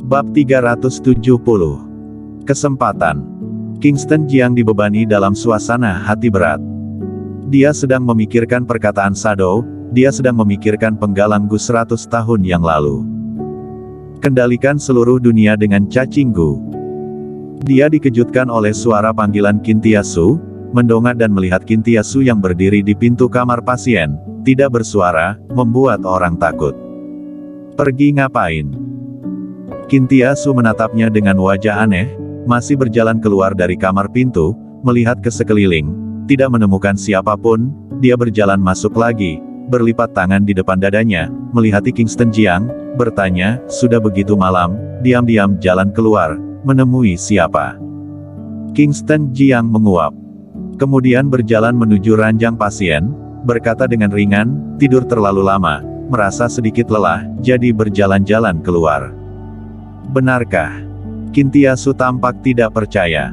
Bab 370. Kesempatan. Kingston Jiang dibebani dalam suasana hati berat. Dia sedang memikirkan perkataan Shadow, dia sedang memikirkan penggalang Gu 100 tahun yang lalu. Kendalikan seluruh dunia dengan cacing Gu. Dia dikejutkan oleh suara panggilan Kintiasu, mendongak dan melihat Kintiasu yang berdiri di pintu kamar pasien, tidak bersuara, membuat orang takut. Pergi ngapain? Kintiasu menatapnya dengan wajah aneh, masih berjalan keluar dari kamar pintu, melihat ke sekeliling, tidak menemukan siapapun, dia berjalan masuk lagi, berlipat tangan di depan dadanya, melihati Kingston Jiang, bertanya, sudah begitu malam, diam-diam jalan keluar, menemui siapa? Kingston Jiang menguap. Kemudian berjalan menuju ranjang pasien, berkata dengan ringan, tidur terlalu lama, merasa sedikit lelah, jadi berjalan-jalan keluar. Benarkah? Kintiasu tampak tidak percaya.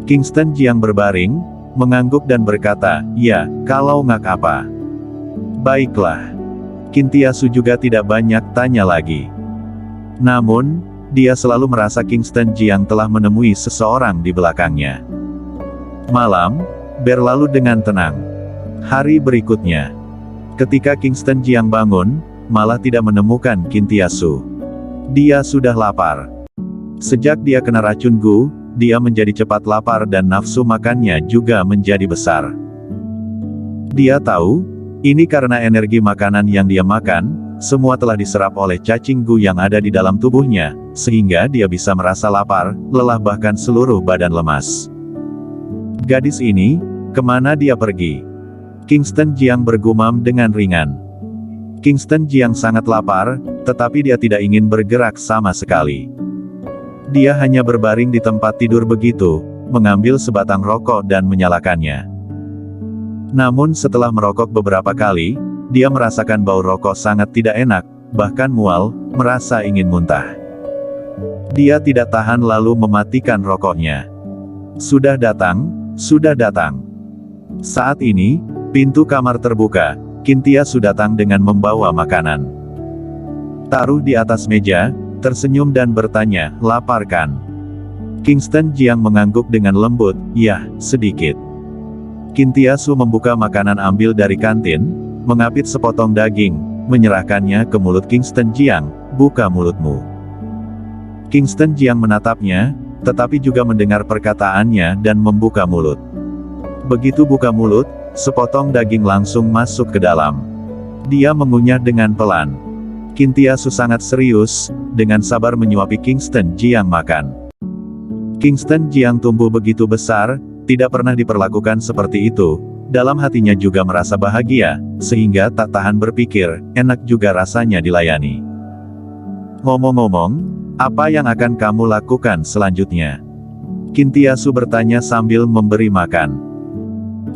Kingston Jiang berbaring, mengangguk dan berkata, ya, kalau ngak apa? Baiklah. Kintiasu juga tidak banyak tanya lagi. Namun, dia selalu merasa Kingston Jiang telah menemui seseorang di belakangnya. Malam, berlalu dengan tenang. Hari berikutnya, ketika Kingston Jiang bangun, malah tidak menemukan Kintiasu. Dia sudah lapar. Sejak dia kena racun Gu, dia menjadi cepat lapar dan nafsu makannya juga menjadi besar. Dia tahu, ini karena energi makanan yang dia makan, semua telah diserap oleh cacing Gu yang ada di dalam tubuhnya, sehingga dia bisa merasa lapar, lelah bahkan seluruh badan lemas. Gadis ini, kemana dia pergi? Kingston Jiang bergumam dengan ringan. Kingston Jiang sangat lapar, tetapi dia tidak ingin bergerak sama sekali. Dia hanya berbaring di tempat tidur begitu, mengambil sebatang rokok dan menyalakannya. Namun setelah merokok beberapa kali, dia merasakan bau rokok sangat tidak enak, bahkan mual, merasa ingin muntah. Dia tidak tahan lalu mematikan rokoknya. Sudah datang, sudah datang. Saat ini, pintu kamar terbuka, Kintiasu datang dengan membawa makanan. Taruh di atas meja, tersenyum dan bertanya, lapar kan? Kingston Jiang mengangguk dengan lembut, ya, sedikit. Kintiasu membuka makanan ambil dari kantin, mengapit sepotong daging, menyerahkannya ke mulut Kingston Jiang, buka mulutmu. Kingston Jiang menatapnya, tetapi juga mendengar perkataannya dan membuka mulut. Begitu buka mulut, sepotong daging langsung masuk ke dalam. Dia mengunyah dengan pelan. Kintiasu sangat serius, dengan sabar menyuapi Kingston Jiang makan. Kingston Jiang tumbuh begitu besar, tidak pernah diperlakukan seperti itu, dalam hatinya juga merasa bahagia, sehingga tak tahan berpikir, enak juga rasanya dilayani. Ngomong-ngomong, apa yang akan kamu lakukan selanjutnya? Kintiasu bertanya sambil memberi makan.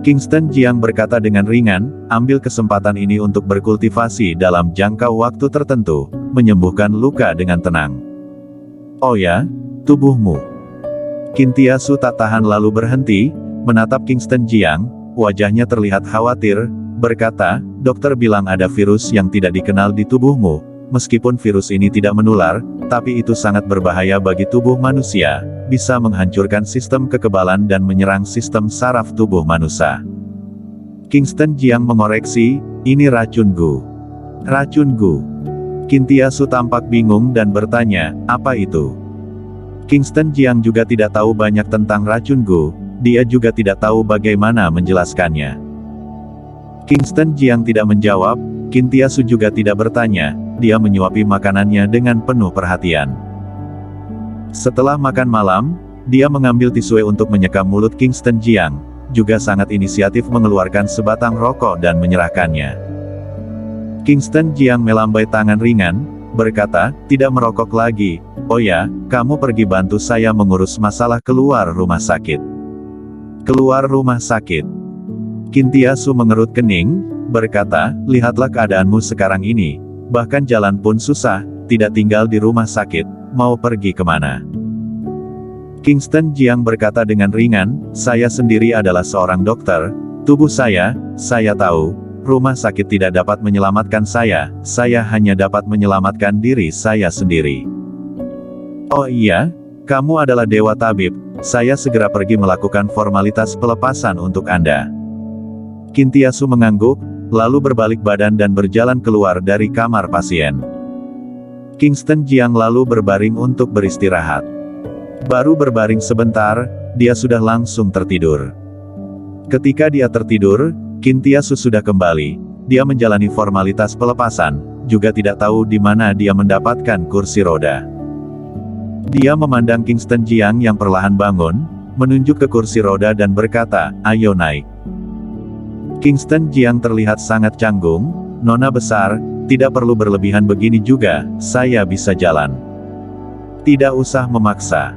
Kingston Jiang berkata dengan ringan, ambil kesempatan ini untuk berkultivasi dalam jangka waktu tertentu, menyembuhkan luka dengan tenang. Oh ya, tubuhmu. Kintiasu tak tahan lalu berhenti, menatap Kingston Jiang, wajahnya terlihat khawatir, berkata, dokter bilang ada virus yang tidak dikenal di tubuhmu, meskipun virus ini tidak menular, tapi itu sangat berbahaya bagi tubuh manusia, bisa menghancurkan sistem kekebalan dan menyerang sistem saraf tubuh manusia. Kingston Jiang mengoreksi, ini racun Gu. Racun Gu. Kintiasu tampak bingung dan bertanya, apa itu? Kingston Jiang juga tidak tahu banyak tentang racun Gu, dia juga tidak tahu bagaimana menjelaskannya. Kingston Jiang tidak menjawab, Kintiasu juga tidak bertanya, dia menyuapi makanannya dengan penuh perhatian. Setelah makan malam, dia mengambil tisu untuk menyekam mulut Kingston Jiang, juga sangat inisiatif mengeluarkan sebatang rokok dan menyerahkannya. Kingston Jiang melambai tangan ringan, berkata, tidak merokok lagi, oh ya, kamu pergi bantu saya mengurus masalah keluar rumah sakit. Keluar rumah sakit. Kintiasu mengerut kening, berkata, lihatlah keadaanmu sekarang ini, bahkan jalan pun susah, tidak tinggal di rumah sakit, mau pergi kemana? Kingston Jiang berkata dengan ringan, saya sendiri adalah seorang dokter, tubuh saya tahu, rumah sakit tidak dapat menyelamatkan saya hanya dapat menyelamatkan diri saya sendiri. Oh iya, kamu adalah Dewa Tabib, saya segera pergi melakukan formalitas pelepasan untuk Anda. Kintiasu mengangguk, lalu berbalik badan dan berjalan keluar dari kamar pasien. Kingston Jiang lalu berbaring untuk beristirahat. Baru berbaring sebentar, dia sudah langsung tertidur. Ketika dia tertidur, Kintiasu sudah kembali. Dia menjalani formalitas pelepasan, juga tidak tahu di mana dia mendapatkan kursi roda. Dia memandang Kingston Jiang yang perlahan bangun, menunjuk ke kursi roda dan berkata, "Ayo naik." Kingston Jiang terlihat sangat canggung, "Nona besar, tidak perlu berlebihan begini juga, saya bisa jalan. Tidak usah memaksa."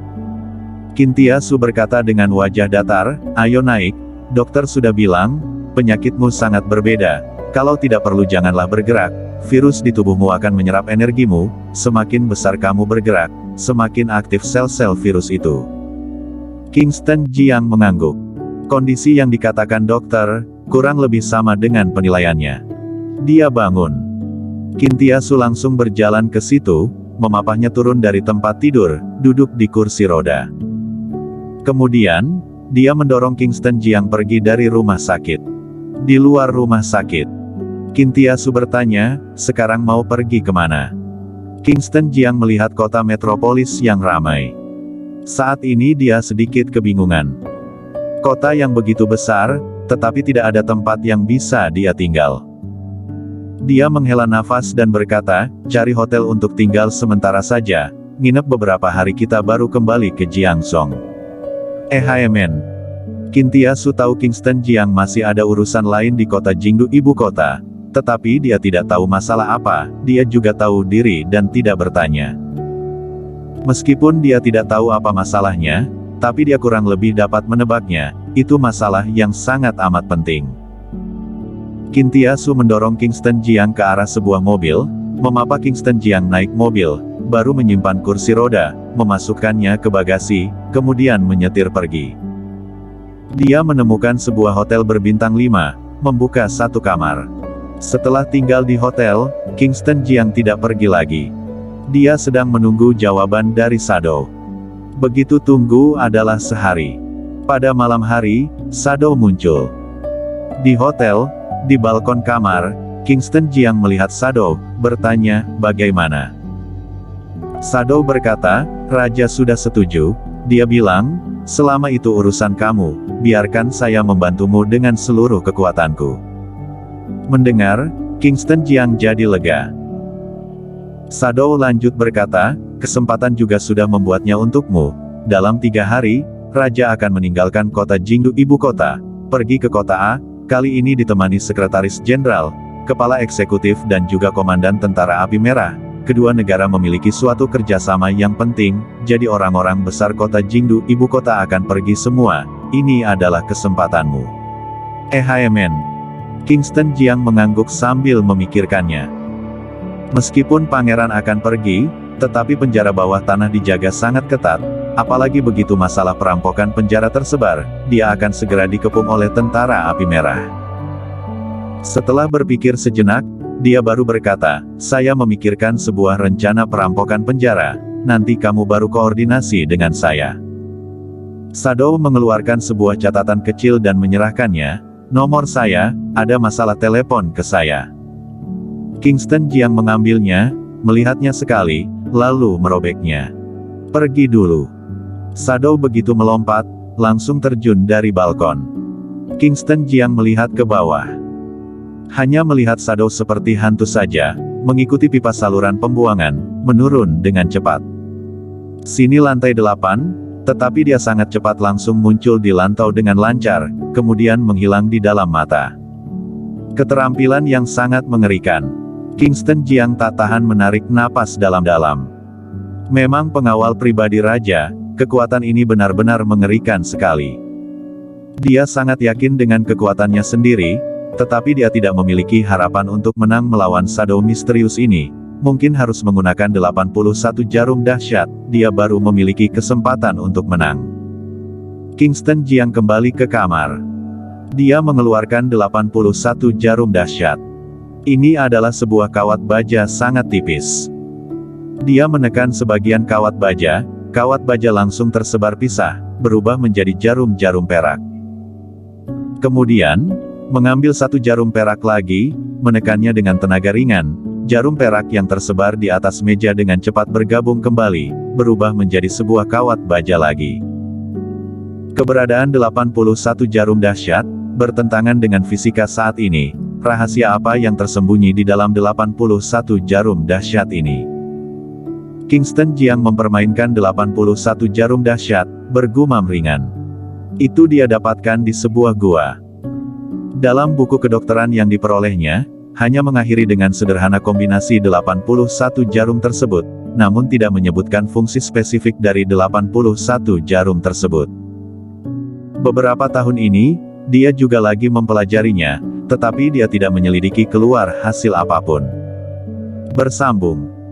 Kintiasu berkata dengan wajah datar, "Ayo naik, dokter sudah bilang, penyakitmu sangat berbeda, kalau tidak perlu janganlah bergerak, virus di tubuhmu akan menyerap energimu, semakin besar kamu bergerak, semakin aktif sel-sel virus itu." Kingston Jiang mengangguk. Kondisi yang dikatakan dokter, kurang lebih sama dengan penilaiannya. Dia bangun. Kintiasu langsung berjalan ke situ, memapahnya turun dari tempat tidur, duduk di kursi roda. Kemudian, dia mendorong Kingston Jiang pergi dari rumah sakit. Di luar rumah sakit, Kintiasu bertanya, "Sekarang mau pergi kemana?" Kingston Jiang melihat kota metropolis yang ramai. Saat ini dia sedikit kebingungan. Kota yang begitu besar, tetapi tidak ada tempat yang bisa dia tinggal. Dia menghela nafas dan berkata, "Cari hotel untuk tinggal sementara saja, nginep beberapa hari kita baru kembali ke Jiangzhou." Men. Kintiasu tahu Kingston Jiang masih ada urusan lain di kota Jingdu ibu kota, tetapi dia tidak tahu masalah apa, dia juga tahu diri dan tidak bertanya. Meskipun dia tidak tahu apa masalahnya, tapi dia kurang lebih dapat menebaknya, itu masalah yang sangat amat penting. Kintiasu mendorong Kingston Jiang ke arah sebuah mobil, memapa Kingston Jiang naik mobil, baru menyimpan kursi roda, memasukkannya ke bagasi, kemudian menyetir pergi. Dia menemukan sebuah hotel berbintang 5, membuka satu kamar. Setelah tinggal di hotel, Kingston Jiang tidak pergi lagi. Dia sedang menunggu jawaban dari Shadow. Begitu tunggu adalah sehari. Pada malam hari, Shadow muncul. Di hotel, di balkon kamar, Kingston Jiang melihat Shadow, bertanya, "Bagaimana?" Shadow berkata, "Raja sudah setuju." Dia bilang, "Selama itu urusan kamu, biarkan saya membantumu dengan seluruh kekuatanku." Mendengar, Kingston Jiang jadi lega. Shadow lanjut berkata, "Kesempatan juga sudah membuatnya untukmu. Dalam 3 hari, Raja akan meninggalkan kota Jingdu ibu kota, pergi ke kota A, kali ini ditemani Sekretaris Jenderal, Kepala Eksekutif dan juga Komandan Tentara Api Merah. Kedua negara memiliki suatu kerjasama yang penting, jadi orang-orang besar kota Jingdu ibu kota akan pergi semua, ini adalah kesempatanmu." Men. Kingston Jiang mengangguk sambil memikirkannya. Meskipun pangeran akan pergi, tetapi penjara bawah tanah dijaga sangat ketat, apalagi begitu masalah perampokan penjara tersebar, dia akan segera dikepung oleh tentara api merah. Setelah berpikir sejenak, dia baru berkata, "Saya memikirkan sebuah rencana perampokan penjara, nanti kamu baru koordinasi dengan saya." Shadow mengeluarkan sebuah catatan kecil dan menyerahkannya, "Nomor saya, ada masalah telepon ke saya." Kingston Jiang mengambilnya, melihatnya sekali, lalu merobeknya. "Pergi dulu." Shadow begitu melompat, langsung terjun dari balkon. Kingston Jiang melihat ke bawah. Hanya melihat Shadow seperti hantu saja, mengikuti pipa saluran pembuangan, menurun dengan cepat. Sini lantai 8, tetapi dia sangat cepat langsung muncul di lantai dengan lancar, kemudian menghilang di dalam mata. Keterampilan yang sangat mengerikan. Kingston Jiang tak tahan menarik napas dalam-dalam. Memang pengawal pribadi raja, kekuatan ini benar-benar mengerikan sekali. Dia sangat yakin dengan kekuatannya sendiri, tetapi dia tidak memiliki harapan untuk menang melawan Shadow misterius ini. Mungkin harus menggunakan 81 jarum dahsyat, dia baru memiliki kesempatan untuk menang. Kingston Jiang kembali ke kamar. Dia mengeluarkan 81 jarum dahsyat. Ini adalah sebuah kawat baja sangat tipis. Dia menekan sebagian kawat baja langsung tersebar pisah, berubah menjadi jarum-jarum perak. Kemudian, mengambil satu jarum perak lagi, menekannya dengan tenaga ringan, jarum perak yang tersebar di atas meja dengan cepat bergabung kembali, berubah menjadi sebuah kawat baja lagi. Keberadaan 81 jarum dahsyat, bertentangan dengan fisika saat ini. Rahasia apa yang tersembunyi di dalam 81 jarum dahsyat ini? Kingston Jiang mempermainkan 81 jarum dahsyat, bergumam ringan. Itu dia dapatkan di sebuah gua. Dalam buku kedokteran yang diperolehnya, hanya mengakhiri dengan sederhana kombinasi 81 jarum tersebut, namun tidak menyebutkan fungsi spesifik dari 81 jarum tersebut. Beberapa tahun ini, dia juga lagi mempelajarinya, tetapi dia tidak menyelidiki keluar hasil apapun. Bersambung.